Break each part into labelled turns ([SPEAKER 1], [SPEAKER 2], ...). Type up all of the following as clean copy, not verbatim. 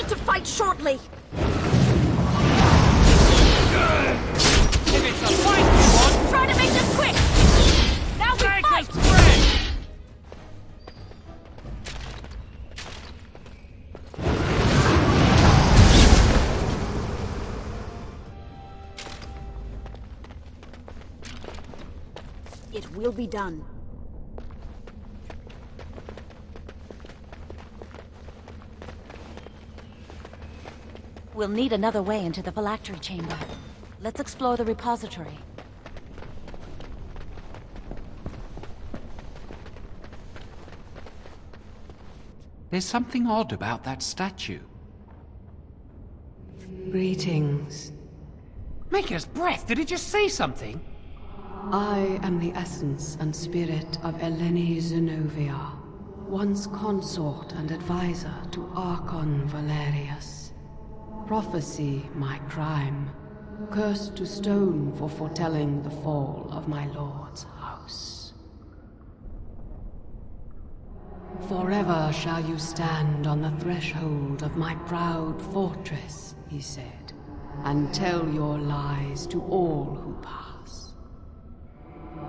[SPEAKER 1] To fight shortly.
[SPEAKER 2] If it's a fight you want,
[SPEAKER 1] Try to make this quick. Now we fight.
[SPEAKER 2] spread.
[SPEAKER 1] It will be done. We'll need another way into the phylactery chamber. Let's explore the repository.
[SPEAKER 3] There's something odd about that statue.
[SPEAKER 4] Greetings.
[SPEAKER 2] Maker's breath, did it just say something?
[SPEAKER 4] I am the essence and spirit of Eleni Zenobia, once consort and advisor to Archon Valerius. Prophecy, my crime, cursed to stone for foretelling the fall of my lord's house. Forever shall you stand on the threshold of my proud fortress, he said, and tell your lies to all who pass.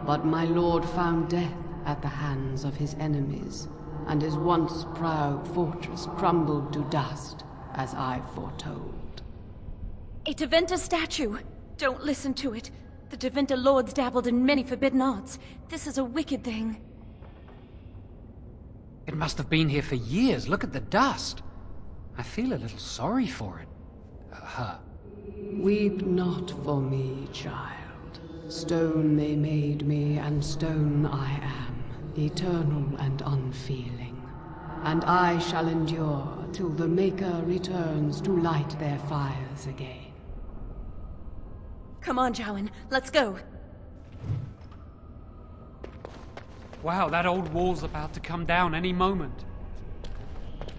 [SPEAKER 4] But my lord found death at the hands of his enemies, and his once proud fortress crumbled to dust, as I foretold.
[SPEAKER 1] A Deventa statue! Don't listen to it. The Deventa lords dabbled in many forbidden arts. This is a wicked thing.
[SPEAKER 3] It must have been here for years. Look at the dust. I feel a little sorry for it. Her.
[SPEAKER 4] Weep not for me, child. Stone they made me, and stone I am, eternal and unfeeling. And I shall endure till the Maker returns to light their fires again.
[SPEAKER 1] Come on, Jowan, let's go.
[SPEAKER 3] Wow, that old wall's about to come down any moment.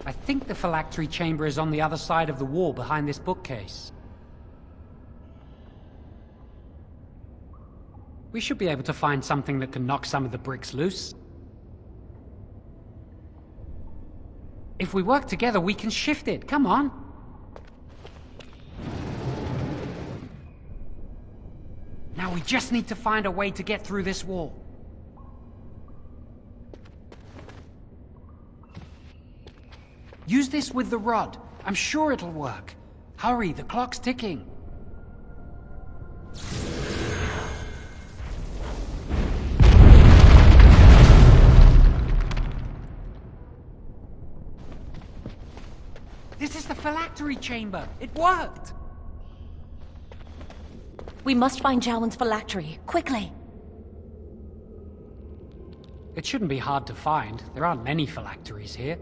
[SPEAKER 3] I think the phylactery chamber is on the other side of the wall behind this bookcase. We should be able to find something that can knock some of the bricks loose. If we work together, we can shift it. Come on. Now we just need to find a way to get through this wall. Use this with the rod. I'm sure it'll work. Hurry, the clock's ticking. This is the phylactery chamber. It worked.
[SPEAKER 1] We must find Jowan's phylactery, quickly.
[SPEAKER 3] It shouldn't be hard to find. There aren't many phylacteries here.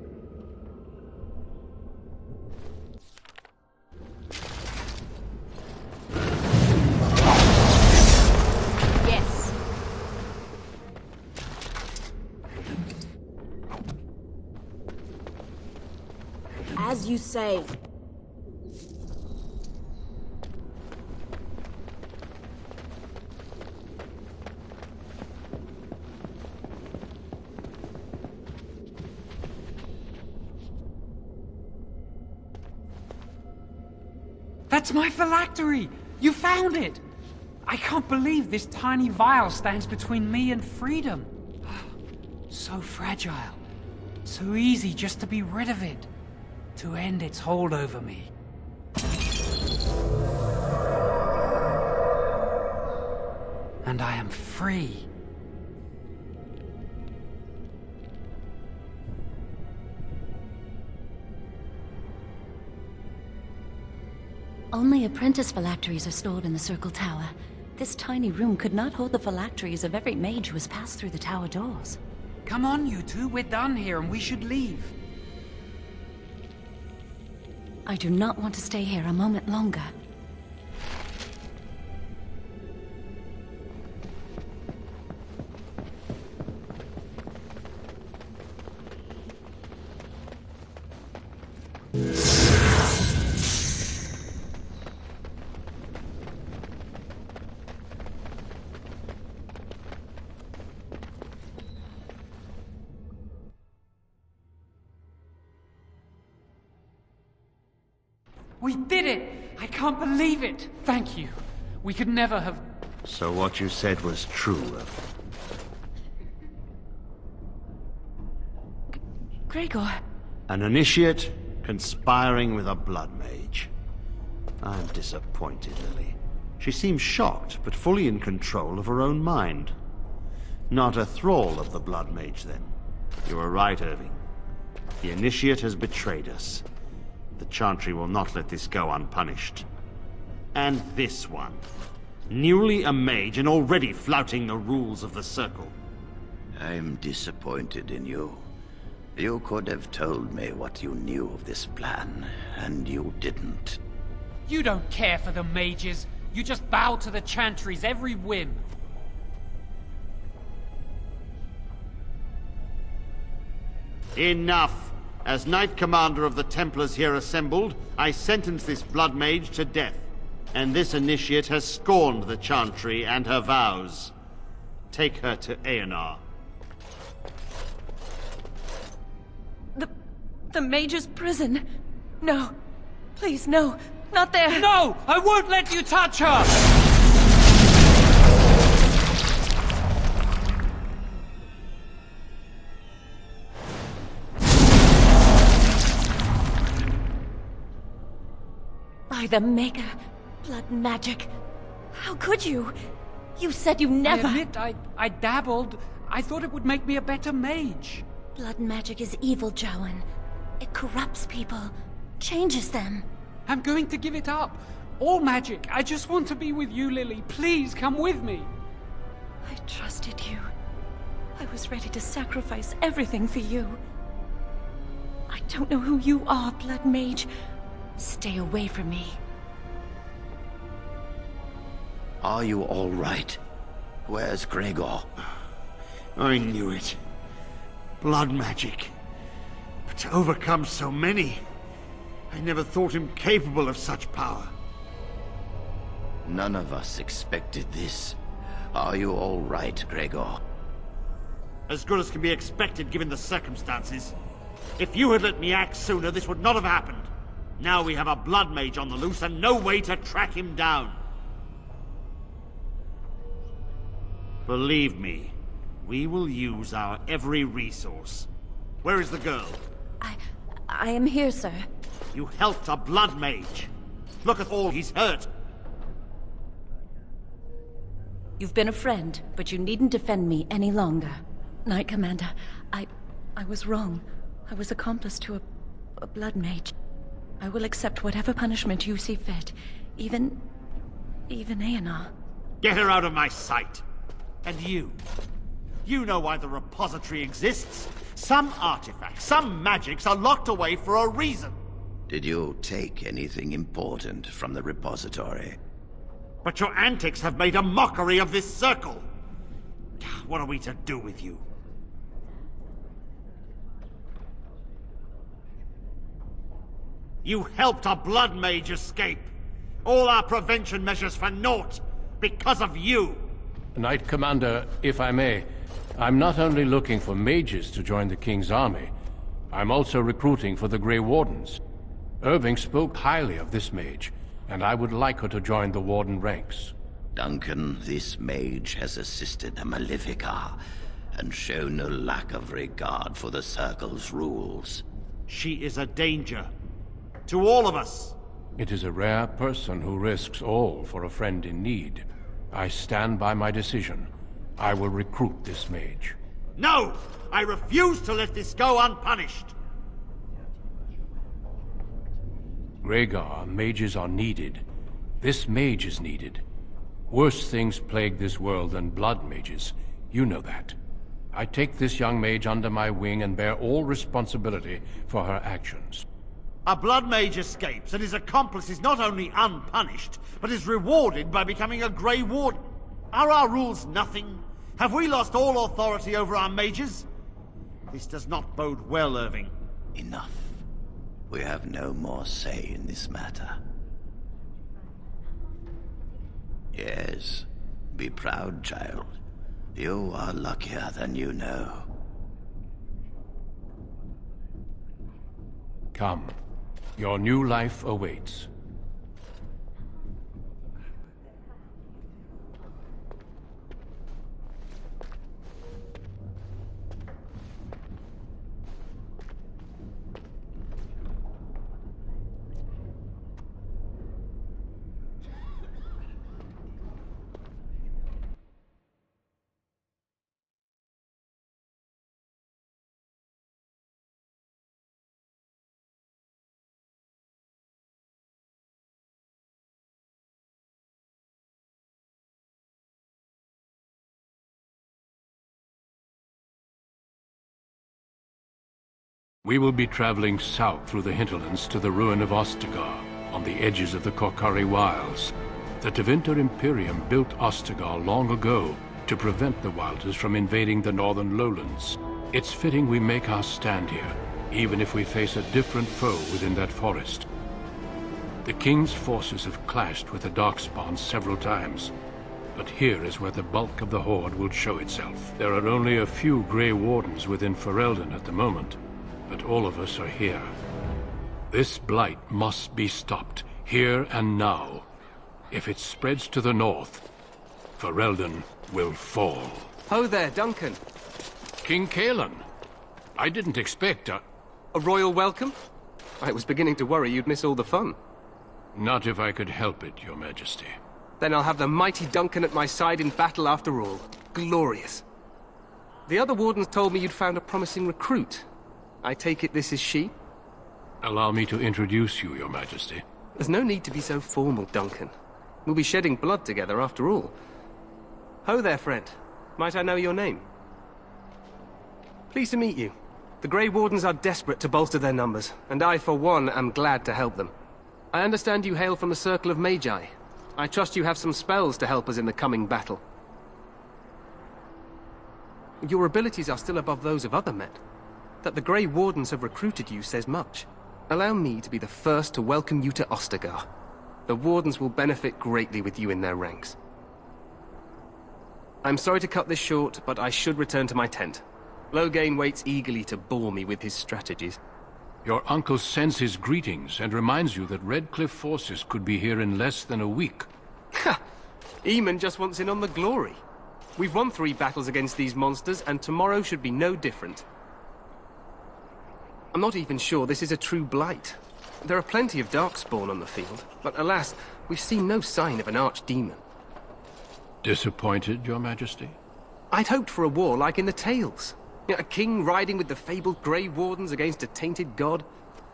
[SPEAKER 1] Yes. As you say.
[SPEAKER 3] That's my phylactery! You found it! I can't believe this tiny vial stands between me and freedom. So fragile. So easy just to be rid of it. To end its hold over me. And I am free.
[SPEAKER 1] Only apprentice phylacteries are stored in the Circle Tower. This tiny room could not hold the phylacteries of every mage who has passed through the tower doors.
[SPEAKER 3] Come on, you two. We're done here and we should leave.
[SPEAKER 1] I do not want to stay here a moment longer.
[SPEAKER 3] We did it! I can't believe it! Thank you. We could never have...
[SPEAKER 5] So what you said was true.
[SPEAKER 1] Gregor.
[SPEAKER 5] An initiate conspiring with a blood mage. I'm disappointed, Lily. She seems shocked, but fully in control of her own mind. Not a thrall of the blood mage, then. You were right, Irving. The initiate has betrayed us. The Chantry will not let this go unpunished. And this one. Newly a mage and already flouting the rules of the Circle.
[SPEAKER 6] I'm disappointed in you. You could have told me what you knew of this plan, and you didn't.
[SPEAKER 3] You don't care for the mages. You just bow to the Chantry's every whim.
[SPEAKER 5] Enough! As Knight Commander of the Templars here assembled, I sentence this blood mage to death. And this initiate has scorned the Chantry and her vows. Take her to Aenar.
[SPEAKER 1] The mage's prison. No. Please, no. Not there.
[SPEAKER 3] No! I won't let you touch her!
[SPEAKER 1] By the Maker. Blood magic. How could you? You said you never...
[SPEAKER 3] I admit, I dabbled. I thought it would make me a better mage.
[SPEAKER 1] Blood magic is evil, Jowan. It corrupts people. Changes them.
[SPEAKER 3] I'm going to give it up. All magic. I just want to be with you, Lily. Please come with me.
[SPEAKER 1] I trusted you. I was ready to sacrifice everything for you. I don't know who you are, Blood Mage. Stay away from me.
[SPEAKER 6] Are you all right? Where's Gregor?
[SPEAKER 5] I knew it. Blood magic. But to overcome so many, I never thought him capable of such power.
[SPEAKER 6] None of us expected this. Are you all right, Gregor?
[SPEAKER 5] As good as can be expected given the circumstances. If you had let me act sooner, this would not have happened. Now we have a blood mage on the loose and no way to track him down. Believe me, we will use our every resource. Where is the girl?
[SPEAKER 1] I am here, sir.
[SPEAKER 5] You helped a blood mage. Look at all he's hurt.
[SPEAKER 1] You've been a friend, but you needn't defend me any longer. Knight Commander, I was wrong. I was accomplice to a blood mage. I will accept whatever punishment you see fit. Even Aenar.
[SPEAKER 5] Get her out of my sight. And you know why the repository exists? Some artifacts, some magics are locked away for a reason.
[SPEAKER 6] Did you take anything important from the repository?
[SPEAKER 5] But your antics have made a mockery of this circle. What are we to do with you? You helped a blood mage escape. All our prevention measures for naught because of you.
[SPEAKER 7] Knight Commander, if I may, I'm not only looking for mages to join the King's army, I'm also recruiting for the Grey Wardens. Irving spoke highly of this mage, and I would like her to join the Warden ranks.
[SPEAKER 6] Duncan, this mage has assisted the Malefica, and show no lack of regard for the Circle's rules.
[SPEAKER 5] She is a danger. To all of us.
[SPEAKER 7] It is a rare person who risks all for a friend in need. I stand by my decision. I will recruit this mage.
[SPEAKER 5] No! I refuse to let this go unpunished!
[SPEAKER 7] Rhaegar, mages are needed. This mage is needed. Worse things plague this world than blood mages. You know that. I take this young mage under my wing and bear all responsibility for her actions.
[SPEAKER 5] A blood mage escapes and his accomplice is not only unpunished, but is rewarded by becoming a Grey Warden. Are our rules nothing? Have we lost all authority over our mages? This does not bode well, Irving.
[SPEAKER 6] Enough. We have no more say in this matter. Yes, be proud, child. You are luckier than you know.
[SPEAKER 7] Come. Your new life awaits. We will be traveling south through the hinterlands to the ruin of Ostagar, on the edges of the Korcari Wilds. The Tevinter Imperium built Ostagar long ago to prevent the Wilders from invading the northern lowlands. It's fitting we make our stand here, even if we face a different foe within that forest. The King's forces have clashed with the Darkspawn several times, but here is where the bulk of the Horde will show itself. There are only a few Grey Wardens within Ferelden at the moment, but all of us are here. This blight must be stopped, here and now. If it spreads to the north, Ferelden will fall.
[SPEAKER 8] Ho there, Duncan.
[SPEAKER 7] King Kaelan. I didn't expect a
[SPEAKER 8] royal welcome? I was beginning to worry you'd miss all the fun.
[SPEAKER 7] Not if I could help it, Your Majesty.
[SPEAKER 8] Then I'll have the mighty Duncan at my side in battle after all. Glorious. The other wardens told me you'd found a promising recruit. I take it this is she?
[SPEAKER 7] Allow me to introduce you, Your Majesty.
[SPEAKER 8] There's no need to be so formal, Duncan. We'll be shedding blood together after all. Ho there, friend. Might I know your name? Pleased to meet you. The Grey Wardens are desperate to bolster their numbers, and I, for one, am glad to help them. I understand you hail from the Circle of Magi. I trust you have some spells to help us in the coming battle. Your abilities are still above those of other men. That the Grey Wardens have recruited you says much. Allow me to be the first to welcome you to Ostagar. The Wardens will benefit greatly with you in their ranks. I'm sorry to cut this short, but I should return to my tent. Loghain waits eagerly to bore me with his strategies.
[SPEAKER 7] Your uncle sends his greetings and reminds you that Redcliffe forces could be here in less than a week.
[SPEAKER 8] Ha! Eamon just wants in on the glory. We've won 3 battles against these monsters, and tomorrow should be no different. I'm not even sure this is a true blight. There are plenty of Darkspawn on the field, but alas, we've seen no sign of an archdemon.
[SPEAKER 7] Disappointed, Your Majesty?
[SPEAKER 8] I'd hoped for a war like in the tales. A king riding with the fabled Grey Wardens against a tainted god.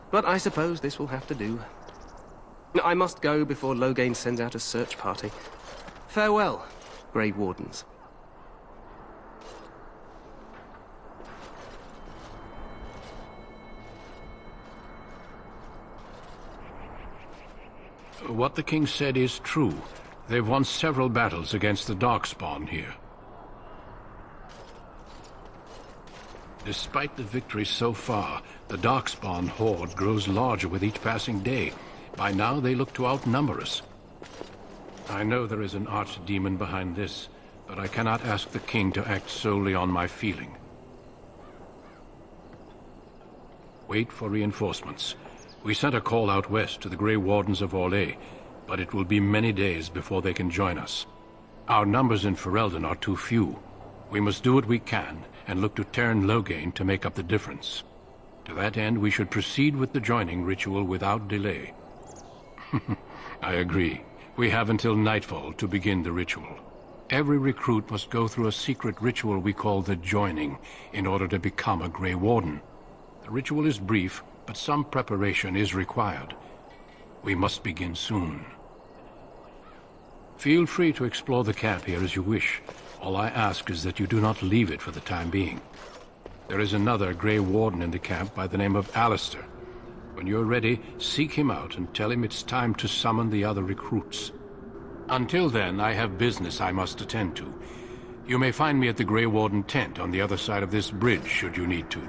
[SPEAKER 8] But I suppose this will have to do. I must go before Loghain sends out a search party. Farewell, Grey Wardens.
[SPEAKER 7] What the king said is true. They've won several battles against the Darkspawn here. Despite the victories so far, the Darkspawn horde grows larger with each passing day. By now, they look to outnumber us. I know there is an archdemon behind this, but I cannot ask the king to act solely on my feeling. Wait for reinforcements. We sent a call out west to the Grey Wardens of Orlais, but it will be many days before they can join us. Our numbers in Ferelden are too few. We must do what we can, and look to turn Loghain to make up the difference. To that end, we should proceed with the joining ritual without delay. I agree. We have until nightfall to begin the ritual. Every recruit must go through a secret ritual we call the joining, in order to become a Grey Warden. The ritual is brief, but some preparation is required. We must begin soon. Feel free to explore the camp here as you wish. All I ask is that you do not leave it for the time being. There is another Grey Warden in the camp by the name of Alistair. When you're ready, seek him out and tell him it's time to summon the other recruits. Until then, I have business I must attend to. You may find me at the Grey Warden tent on the other side of this bridge, should you need to.